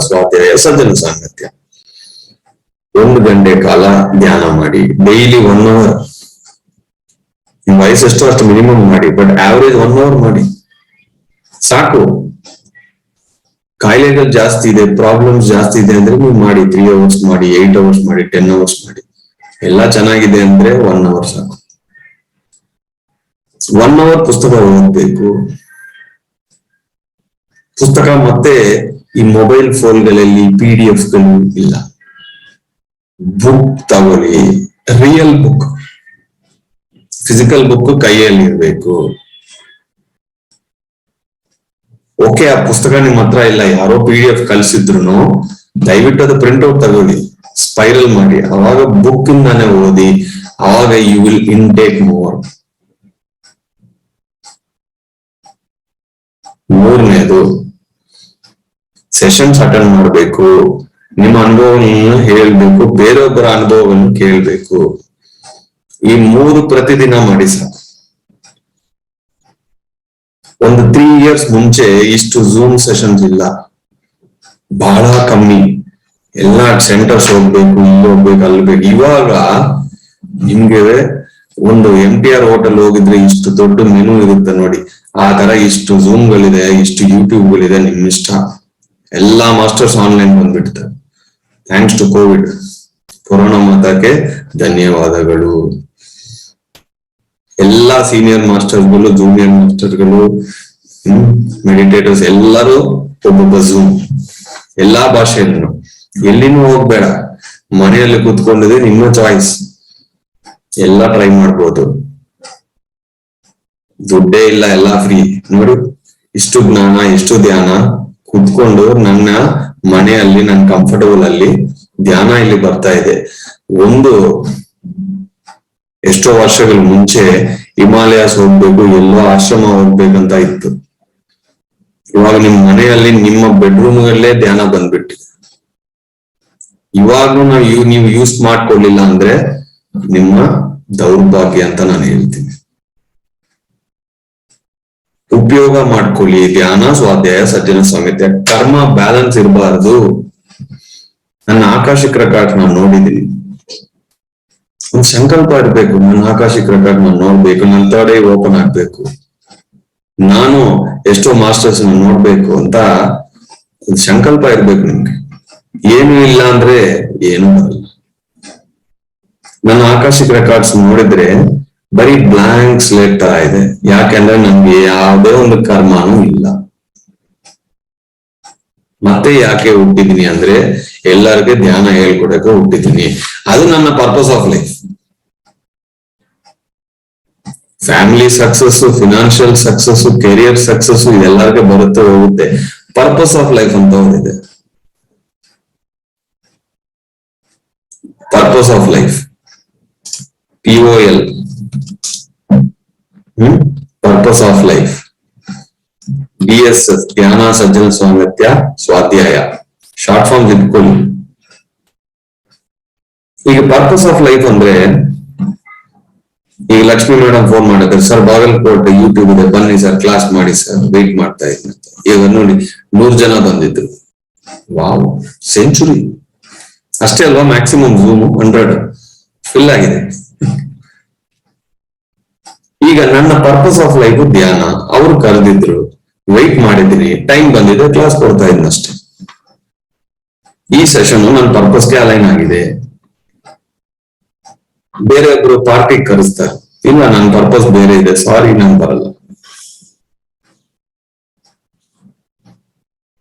ಸ್ವಾಧ್ಯಾಯ ಸಜ್ಜನ ಸಾಂಗತ್ಯ. 1 ಗಂಟೆ ಕಾಲ ಧ್ಯಾನ ಮಾಡಿ, ಡೈಲಿ 1 ಅವರ್. ನಿಮ್ ವಯಸ್ಸೆಷ್ಟು ಅಷ್ಟು ಮಿನಿಮಮ್ ಮಾಡಿ, ಬಟ್ ಆವರೇಜ್ 1 ಅವರ್ ಮಾಡಿ ಸಾಕು. ಕಾಯಿಲೆಗಳು ಜಾಸ್ತಿ ಇದೆ, ಪ್ರಾಬ್ಲಮ್ಸ್ ಜಾಸ್ತಿ ಇದೆ ಅಂದ್ರೆ ನೀವು ಮಾಡಿ 3 ಅವರ್ಸ್ ಮಾಡಿ, 8 ಅವರ್ಸ್ ಮಾಡಿ, 10 ಅವರ್ಸ್ ಮಾಡಿ. ಎಲ್ಲ ಚೆನ್ನಾಗಿದೆ ಅಂದ್ರೆ 1 ಅವರ್ ಸಾಕು. 1 ಅವರ್ ಪುಸ್ತಕ ಓದ್ಬೇಕು. ಪುಸ್ತಕ ಮತ್ತೆ ಈ ಮೊಬೈಲ್ ಫೋನ್ಗಳಲ್ಲಿ PDF ಗಳು ಇಲ್ಲ. ಬುಕ್ ತಗೊಳ್ಳಿ, ರಿಯಲ್ ಬುಕ್, ಫಿಸಿಕಲ್ ಬುಕ್ ಕೈಯಲ್ಲಿ ಇರ್ಬೇಕು. ಓಕೆ, ಆ ಪುಸ್ತಕ ನಿಮ್ ಹತ್ರ ಇಲ್ಲ, ಯಾರೋ PDF ಕಳ್ಸಿದ್ರು ದಯವಿಟ್ಟು ಅದು ಪ್ರಿಂಟ್ಔಟ್ ತಗೊಳ್ಳಿ, ಸ್ಪೈರಲ್ ಮಾಡಿ, ಅವಾಗ ಬುಕ್ ಇಂದಾನೆ ಓದಿ, ಅವಾಗ ಯು ವಿಲ್ ಇಂಟೇಕ್ ಮೋರ್. 3ನೇದು ಸೆಷನ್ಸ್ ಅಟೆಂಡ್ ಮಾಡ್ಬೇಕು. ನಿಮ್ಮ ಅನುಭವವನ್ನು ಹೇಳ್ಬೇಕು, ಬೇರೊಬ್ಬರ ಅನುಭವವನ್ನು ಕೇಳ್ಬೇಕು. ಈ 3 ಪ್ರತಿದಿನ ಮಾಡಿ ಸಾಕು. ಒಂದು 3 years ಮುಂಚೆ ಇಷ್ಟು ಝೂಮ್ ಸೆಷನ್ಸ್ ಇಲ್ಲ, ಬಹಳ ಕಮ್ಮಿ. ಎಲ್ಲ ಸೆಂಟರ್ಸ್ ಹೋಗ್ಬೇಕು, ಇಲ್ಲಿ ಹೋಗ್ಬೇಕು, ಅಲ್ಬೇಕು. ಇವಾಗ ನಿಮ್ಗೆ ಒಂದು MTR ಹೋಟೆಲ್ ಹೋಗಿದ್ರೆ ಇಷ್ಟು ದೊಡ್ಡ ಮೆನು ಇರುತ್ತೆ ನೋಡಿ, ಆ ತರ ಇಷ್ಟು ಝೂಮ್ಗಳಿದೆ, ಇಷ್ಟು ಯೂಟ್ಯೂಬ್ಗಳಿದೆ, ನಿಮ್ ಇಷ್ಟ. ಎಲ್ಲಾ ಮಾಸ್ಟರ್ಸ್ ಆನ್ಲೈನ್ ಬಂದ್ಬಿಡ್ತಾರೆ. Thanks to Covid. ಕೊರೋನಾ ಮಾತಕ್ಕೆ ಧನ್ಯವಾದಗಳು. ಎಲ್ಲಾ ಸೀನಿಯರ್ ಮಾಸ್ಟರ್ಗಳು, ಜೂನಿಯರ್ ಮಾಸ್ಟರ್ಗಳು, ಮೆಡಿಟೇಟರ್ಸ್ ಎಲ್ಲರೂ ಒಬ್ಬೊಬ್ಬ ಝೂಮ್, ಎಲ್ಲಾ ಭಾಷೆಯನ್ನು. ಎಲ್ಲಿನೂ ಹೋಗ್ಬೇಡ, ಮನೆಯಲ್ಲಿ ಕೂತ್ಕೊಂಡಿದೆ, ನಿಮ್ಮ ಚಾಯ್ಸ್. ಎಲ್ಲ ಟ್ರೈ ಮಾಡ್ಬೋದು, ದುಡ್ಡೇ ಇಲ್ಲ, ಎಲ್ಲ ಫ್ರೀ. ನೋಡು, ಇಷ್ಟು ಜ್ಞಾನ, ಎಷ್ಟು ಧ್ಯಾನ, ಕೂತ್ಕೊಂಡು ನನ್ನ ಮನೆಯಲ್ಲಿ, ನನ್ನ ಕಂಫರ್ಟಬಲ್ ಅಲ್ಲಿ ಧ್ಯಾನ ಇಲ್ಲಿ ಬರ್ತಾ ಇದೆ. ಎಷ್ಟೋ ವರ್ಷಗಳ ಮುಂಚೆ ಹಿಮಾಲಯಾಸ್ ಹೋಗ್ಬೇಕು, ಎಲ್ಲೋ ಆಶ್ರಮ ಹೋಗ್ಬೇಕಂತ ಇತ್ತು. ಇವಾಗ ನಿಮ್ ಮನೆಯಲ್ಲಿ, ನಿಮ್ಮ ಬೆಡ್ರೂಮ್ಗಳಲ್ಲೇ ಧ್ಯಾನ ಬಂದ್ಬಿಟ್ಟಿದೆ. ಇವಾಗ್ಲೂ ನೀವು ಯೂಸ್ ಮಾಡ್ಕೊಳ್ಳಿಲ್ಲ ಅಂದ್ರೆ ನಿಮ್ಮ ದೌರ್ಭಾಗ್ಯ ಅಂತ ನಾನು ಹೇಳ್ತೀನಿ. ಉಪಯೋಗ ಮಾಡ್ಕೊಳ್ಳಿ ಧ್ಯಾನ, ಸ್ವಾಧ್ಯಾಯ, ಸಜ್ಜನ ಸಾಂಗತ್ಯ. ಕರ್ಮ ಬ್ಯಾಲೆನ್ಸ್ ಇರಬಾರ್ದು. ನನ್ನ ಆಕಾಶಿಕ ರೆಕಾರ್ಡ್ ನಾನು ನೋಡಿದ್ದೀನಿ. ಒಂದು ಸಂಕಲ್ಪ ಇರ್ಬೇಕು, ನನ್ನ ಆಕಾಶಿಕ ರೆಕಾರ್ಡ್ ನಾನು ನೋಡ್ಬೇಕು, ನನ್ನ ಥರ್ಡ್ ಐ ಓಪನ್ ಆಗ್ಬೇಕು, ನಾನು ಎಷ್ಟೋ ಮಾಸ್ಟರ್ಸ್ ನೋಡ್ಬೇಕು ಅಂತ ಒಂದು ಸಂಕಲ್ಪ ಇರ್ಬೇಕು ನಿಮ್ಗೆ. ಏನು ಇಲ್ಲ ಅಂದ್ರೆ ಏನು ಬರಲ್ಲ. ನನ್ನ ಆಕಾಶಿಕ ರೆಕಾರ್ಡ್ಸ್ ನೋಡಿದ್ರೆ ಬರೀ ಬ್ಲಾಂಕ್ ಸ್ಲೇಟ್ ತರ ಇದೆ. ಯಾಕೆಂದ್ರೆ ನಮ್ಗೆ ಯಾವುದೇ ಒಂದು ಕರ್ಮನೂ ಇಲ್ಲ. ಮತ್ತೆ ಯಾಕೆ ಹುಟ್ಟಿದೀನಿ ಅಂದ್ರೆ ಎಲ್ಲರಿಗೆ ಧ್ಯಾನ ಹೇಳ್ಕೊಡಕ್ಕೆ ಹುಟ್ಟಿದೀನಿ. ಅದು ನನ್ನ purpose of life. Family success, financial success, career success ಇದೆಲ್ಲರಿಗೆ ಬರುತ್ತೆ ಹೋಗುತ್ತೆ. ಪರ್ಪಸ್ ಆಫ್ ಲೈಫ್ ಅಂತ ಒಂದಿದೆ. Purpose of life, POL, purpose of life. DSS, ಧ್ಯಾನ, ಸಜ್ಜನ ಸಾಂಗತ್ಯ, ಸ್ವಾಧ್ಯಾಯ, ಶಾರ್ಟ್ ಫಾರ್ಮ್ ಇಟ್ಕೊಳ್ಳಿ. ಈಗ ಪರ್ಪಸ್ ಆಫ್ ಲೈಫ್ ಅಂದ್ರೆ, ಈಗ ಲಕ್ಷ್ಮಿ ಮೇಡಮ್ ಫೋನ್ ಮಾಡಿದ್ರೆ, ಸರ್ ಬಾಗಲಕೋಟೆ ಯೂಟ್ಯೂಬ್ ಇದೆ, ಬನ್ನಿ ಸರ್ ಕ್ಲಾಸ್ ಮಾಡಿ ಸರ್, ವೇಟ್ ಮಾಡ್ತಾ ಇದ್ದೀನಿ. ಈಗ ನೋಡಿ 100 ಜನ ಬಂದಿದ್ರು. ವಾವ್, ಸೆಂಚುರಿ ಅಷ್ಟೇ ಅಲ್ವಾ? ಮ್ಯಾಕ್ಸಿಮಮ್ ಝೂಮ್ 100 ಫಿಲ್ ಆಗಿದೆ. ಈಗ ನನ್ನ ಪರ್ಪಸ್ ಆಫ್ ಲೈಫ್ ಧ್ಯಾನ. ಅವ್ರು ಕರೆದಿದ್ರು, ವೆಯ್ಟ್ ಮಾಡಿದ್ದೀನಿ, ಟೈಮ್ ಬಂದಿದೆ, ಕ್ಲಾಸ್ ಕೊಡ್ತಾ ಇದ್ದೀನಿ ಅಷ್ಟೇ. ಈ ಸೆಷನ್ ನನ್ನ ಪರ್ಪಸ್ಗೆ ಅಲೈನ್ ಆಗಿದೆ. ಬೇರೆ ಒಬ್ರು ಪಾರ್ಟಿಗೆ ಕರೆಸ್ತಾರೆ, ಇಲ್ಲ ನನ್ನ ಪರ್ಪಸ್ ಬೇರೆ ಇದೆ, ಸಾರಿ ನಾನು ಬರಲ್ಲ.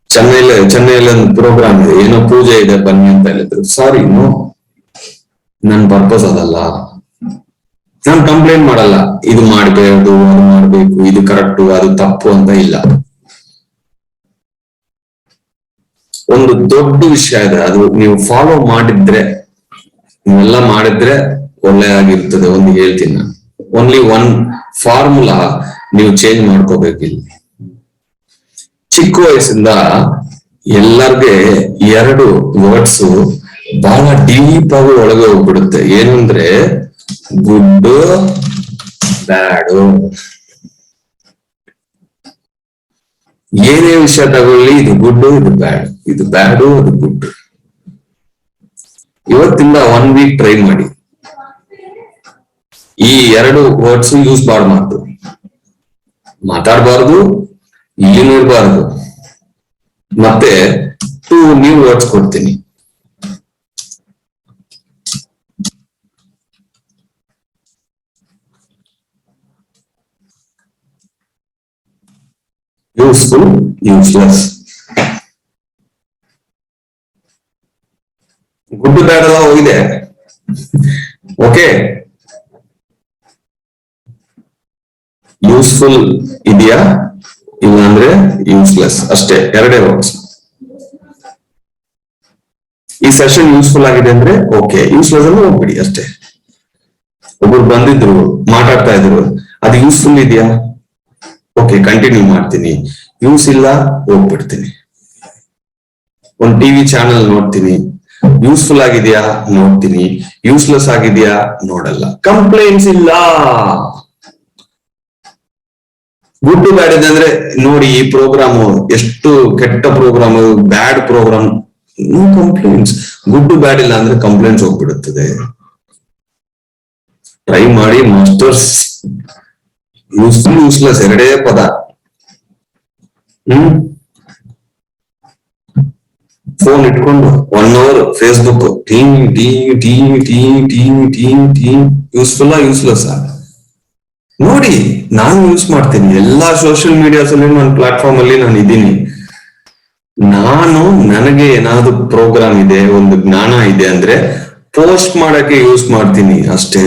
ಚೆನ್ನೈಯಲ್ಲಿ ಒಂದು ಪ್ರೋಗ್ರಾಮ್ ಇದೆ, ಏನೋ ಪೂಜೆ ಇದೆ, ಬನ್ನಿ ಅಂತ ಹೇಳಿದ್ರು. ಸಾರಿ, ನೋ, ನನ್ನ ಪರ್ಪಸ್ ಅದಲ್ಲ. ನಾನು ಕಂಪ್ಲೇಂಟ್ ಮಾಡಲ್ಲ, ಇದು ಮಾಡ್ಬೇಕು, ಅದು ಮಾಡ್ಬೇಕು, ಇದು ಕರೆಕ್ಟು, ಅದು ತಪ್ಪು ಅಂತ ಇಲ್ಲ. ಒಂದು ದೊಡ್ಡ ವಿಷಯ ಇದೆ, ಅದು ನೀವು ಫಾಲೋ ಮಾಡಿದ್ರೆ, ನೀವೆಲ್ಲ ಮಾಡಿದ್ರೆ ಒಳ್ಳೆಯಾಗಿರ್ತದೆ. ಒಂದು ಹೇಳ್ತೀನಿ ನಾನು, ಓನ್ಲಿ 1 ಫಾರ್ಮುಲಾ ನೀವು ಚೇಂಜ್ ಮಾಡ್ಕೋಬೇಕಿಲ್ಲ. ಚಿಕ್ಕ ವಯಸ್ಸಿಂದ ಎಲ್ಲರಿಗೆ 2 ವರ್ಡ್ಸ್ ಬಹಳ ಡೀಪ್ ಆಗಿ ಒಳಗೆ ಹೋಗ್ಬಿಡುತ್ತೆ. ಏನಂದ್ರೆ ಗುಡ್, ಬ್ಯಾಡ್. ಏನೇ ವಿಷಯ ತಗೊಳ್ಳಿ, ಇದು ಗುಡ್, ಇದು ಬ್ಯಾಡ್, ಇದು ಬ್ಯಾಡು, ಅದು ಗುಡ್. ಇವತ್ತಿಂದ 1 ವೀಕ್ ಟ್ರೈ ಮಾಡಿ. ಈ 2 ವರ್ಡ್ಸ್ ಯೂಸ್ ಮಾಡಬಾರ್ದು, ಮಾತಾಡಬಾರ್ದು, ಏನು ಇರಬಾರ್ದು. ಮತ್ತೆ 2 ನ್ಯೂ ವರ್ಡ್ಸ್ ಕೊಡ್ತೀನಿ. Useful, useless. ಗುಡ್ ಬ್ಯಾಡ್ ಎಲ್ಲ ಹೋಗಿದೆ. ಓಕೆ, ಯೂಸ್ಫುಲ್ ಇದೆಯಾ, ಇಲ್ಲಾಂದ್ರೆ ಯೂಸ್ಲೆಸ್ ಅಷ್ಟೇ, 2 ವರ್ಡ್ಸ್. ಈ ಸೆಷನ್ ಯೂಸ್ಫುಲ್ ಆಗಿದೆ ಅಂದ್ರೆ ಓಕೆ, ಯೂಸ್ಲೆಸ್ ಅಂದ್ರೆ ಹೋಗ್ಬಿಡಿ ಅಷ್ಟೇ. ಒಬ್ರು ಬಂದಿದ್ರು, ಮಾತಾಡ್ತಾ ಇದ್ರು, ಅದು ಯೂಸ್ಫುಲ್ ಇದೆಯಾ, ಓಕೆ ಕಂಟಿನ್ಯೂ ಮಾಡ್ತೀನಿ. ಯೂಸ್ ಇಲ್ಲ, ಹೋಗ್ಬಿಡ್ತೀನಿ. ಒಂದು ಟಿವಿ ಚಾನೆಲ್ ನೋಡ್ತೀನಿ, ಯೂಸ್ಫುಲ್ ಆಗಿದೆಯಾ ನೋಡ್ತೀನಿ, ಯೂಸ್ಲೆಸ್ ಆಗಿದೆಯಾ ನೋಡಲ್ಲ. ಕಂಪ್ಲೇಂಟ್ಸ್ ಇಲ್ಲ. ಗುಡ್ ಬ್ಯಾಡ್ ಇದೆ ಅಂದ್ರೆ ನೋಡಿ, ಈ ಪ್ರೋಗ್ರಾಮ್ ಎಷ್ಟು ಕೆಟ್ಟ program, bad program, no complaints. Good bad ಇಲ್ಲ ಅಂದ್ರೆ ಕಂಪ್ಲೇಂಟ್ಸ್ ಹೋಗ್ಬಿಡುತ್ತದೆ. ಟ್ರೈ ಮಾಡಿ ಮಾಸ್ಟರ್ಸ್. ಯೂಸ್ಫುಲ್, ಯೂಸ್ಲೆಸ್ 2 ಪದ. ಫೋನ್ ಇಟ್ಕೊಂಡು 1 ಅವರ್ ಫೇಸ್ಬುಕ್ ಯೂಸ್ಫುಲ್ ಯೂಸ್ಲೆಸ್ ನೋಡಿ. ನಾನು ಯೂಸ್ ಮಾಡ್ತೀನಿ ಎಲ್ಲಾ ಸೋಷಿಯಲ್ ಮೀಡಿಯಾಸ್ ಅಲ್ಲಿ, ನನ್ನ ಪ್ಲಾಟ್ಫಾರ್ಮ್ ಅಲ್ಲಿ ನಾನು ಇದ್ದೀನಿ. ನಾನು ನನಗೆ ಏನಾದ್ರು ಪ್ರೋಗ್ರಾಮ್ ಇದೆ, ಒಂದು ಜ್ಞಾನ ಇದೆ ಅಂದ್ರೆ ಪೋಸ್ಟ್ ಮಾಡಕ್ಕೆ ಯೂಸ್ ಮಾಡ್ತೀನಿ ಅಷ್ಟೇ.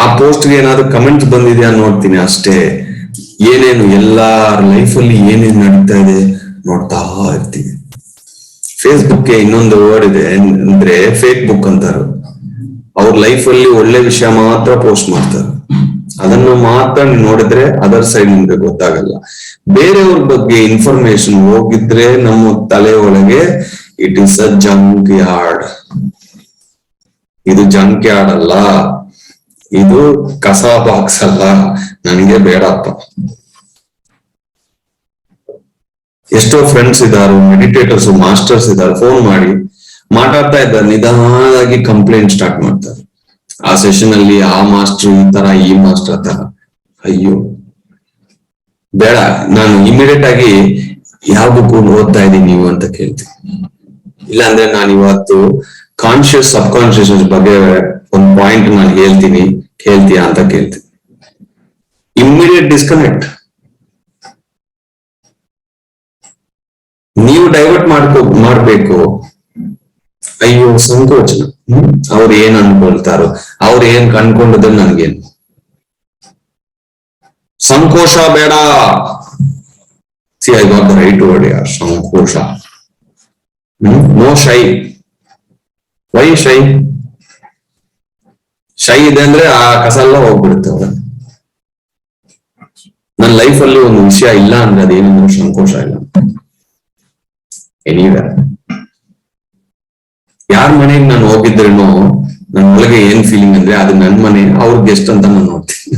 ಆ ಪೋಸ್ಟ್ಗೆ ಏನಾದ್ರು ಕಮೆಂಟ್ಸ್ ಬಂದಿದೆಯಾ ನೋಡ್ತೀನಿ ಅಷ್ಟೇ. ಏನೇನು ಎಲ್ಲಾರ ಲೈಫಲ್ಲಿ ಏನೇನು ನಡೀತಾ ಇದೆ ನೋಡ್ತಾ ಇರ್ತೀವಿ. ಫೇಸ್ಬುಕ್ಗೆ ಇನ್ನೊಂದು ವರ್ಡ್ ಇದೆ ಅಂದ್ರೆ ಫೇಕ್ ಬುಕ್ ಅಂತಾರ. ಅವ್ರ ಲೈಫ್ ಅಲ್ಲಿ ಒಳ್ಳೆ ವಿಷಯ ಮಾತ್ರ ಪೋಸ್ಟ್ ಮಾಡ್ತಾರೆ, ಅದನ್ನು ಮಾತ್ರ ನೋಡಿದ್ರೆ ಅದರ್ ಸೈಡ್ ನಿಮ್ಗೆ ಗೊತ್ತಾಗಲ್ಲ. ಬೇರೆಯವ್ರ ಬಗ್ಗೆ ಇನ್ಫಾರ್ಮೇಶನ್ ಹೋಗಿದ್ರೆ ನಮ್ಮ ತಲೆ ಒಳಗೆ it is a junk yard. ಇದು ಜಂಕ್ ಯಾರ್ಡ್ ಅಲ್ಲ, ಇದು ಕಸ ಬಾಕ್ಸ್ ಅಲ್ಲ, ನನಗೆ ಬೇಡಪ್ಪ. ಎಷ್ಟೋ ಫ್ರೆಂಡ್ಸ್ ಇದಾರು, ಮೆಡಿಟೇಟರ್ಸ್, ಮಾಸ್ಟರ್ಸ್ ಇದಾರೆ, ಫೋನ್ ಮಾಡಿ ಮಾತಾಡ್ತಾ ಇದ್ದಾರೆ, ನಿಧಾನವಾಗಿ ಕಂಪ್ಲೇಂಟ್ ಸ್ಟಾರ್ಟ್ ಮಾಡ್ತಾರೆ. ಆ ಸೆಷನ್ ಅಲ್ಲಿ ಆ ಮಾಸ್ಟರ್ ಈ ತರ, ಈ ಮಾಸ್ಟರ್ ತರ. ಅಯ್ಯೋ ಬೇಡ. ನಾನು ಇಮಿಡಿಯೇಟ್ ಆಗಿ ಯಾವ ಬುಕ್ ಓದ್ತಾ ಇದ್ದೀನಿ ನೀವು ಅಂತ ಕೇಳ್ತೀನಿ. ಇಲ್ಲಾಂದ್ರೆ ನಾನು ಇವತ್ತು ಕಾನ್ಶಿಯಸ್ ಸಬ್ ಕಾನ್ಶಿಯಸ್ ಬಗ್ಗೆ ಒಂದು ಪಾಯಿಂಟ್ ನಾನು ಹೇಳ್ತೀನಿ, ಕೇಳ್ತೀಯಾ ಅಂತ ಕೇಳ್ತೀನಿ. Immediate disconnect. ನೀವು ಡೈವರ್ಟ್ ಮಾಡ್ಬೇಕು. ಅಯ್ಯೋ ಸಂಕೋಚನ, ಅವ್ರು ಏನ್ ಅನ್ಕೊಳ್ತಾರೋ, ಅವ್ರು ಏನ್ ಅನ್ಕೊಂಡದ ನನ್ಗೇನು ಸಂಕೋಚ ಬೇಡ. C I got the right word ಯಾರ್, ಸಂಕೋಚ. ನೋ ಶೈ. ವೈ ಶೈ? ಶೈ ಇದೆ ಅಂದ್ರೆ ಆ ಕಸ ಎಲ್ಲ ಹೋಗ್ಬಿಡುತ್ತೆ ಅವ್ರ. ನನ್ನ ಲೈಫ್ ಅಲ್ಲಿ ಒಂದು ವಿಷಯ ಇಲ್ಲ ಅಂದ್ರೆ ಅದೇನಿದ್ರು ಸಂಕೋಚ ಇಲ್ಲ. ಎನಿವೇರ್ ಯಾರ ಮನೆಗೆ ನಾನು ಹೋಗಿದ್ರೇನೋ ನನ್ನ ಒಳಗೆ ಏನ್ ಫೀಲಿಂಗ್ ಅಂದ್ರೆ ಅದು ನನ್ ಮನೆ, ಅವ್ರ ಗೆಸ್ಟ್ ಅಂತ ನಾನು ನೋಡ್ತೀನಿ.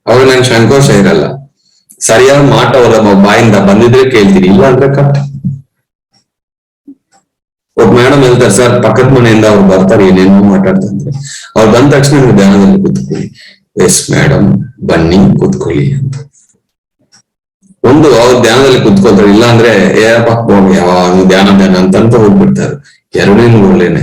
ಅವಾಗ ನನ್ ಸಂಕೋಚ ಇರಲ್ಲ. ಸರಿಯಾದ ಮಾಟ ಅವರ ಬಾಯಿಂದ ಬಂದಿದ್ರೆ ಕೇಳ್ತೀನಿ, ಇಲ್ಲ ಅಂದ್ರೆ ಕಟ್. ಒಬ್ಬ ಮೇಡಮ್ ಹೇಳ್ತಾರೆ, ಸರ್ ಪಕ್ಕದ ಮನೆಯಿಂದ ಅವ್ರು ಬರ್ತಾರೆ, ಏನೇನೋ ಮಾತಾಡ್ತಂದ್ರೆ ಅವ್ರು ಬಂದ ತಕ್ಷಣ ನೀವು ಧ್ಯಾನದಲ್ಲಿ ಕೂತ್ಕೊಳ್ಳಿ. ಎಸ್ ಮೇಡಮ್ ಬನ್ನಿ ಕೂತ್ಕೊಳ್ಳಿ ಅಂತ. ಒಂದು ಅವ್ರು ಧ್ಯಾನದಲ್ಲಿ ಕುತ್ಕೋತಾರೆ, ಇಲ್ಲ ಅಂದ್ರೆ ಯಾವಾಗ ಧ್ಯಾನ ಅಂತಂತ ಹೋಗ್ಬಿಡ್ತಾರೆ. 2 ಒಳ್ಳೆನೆ.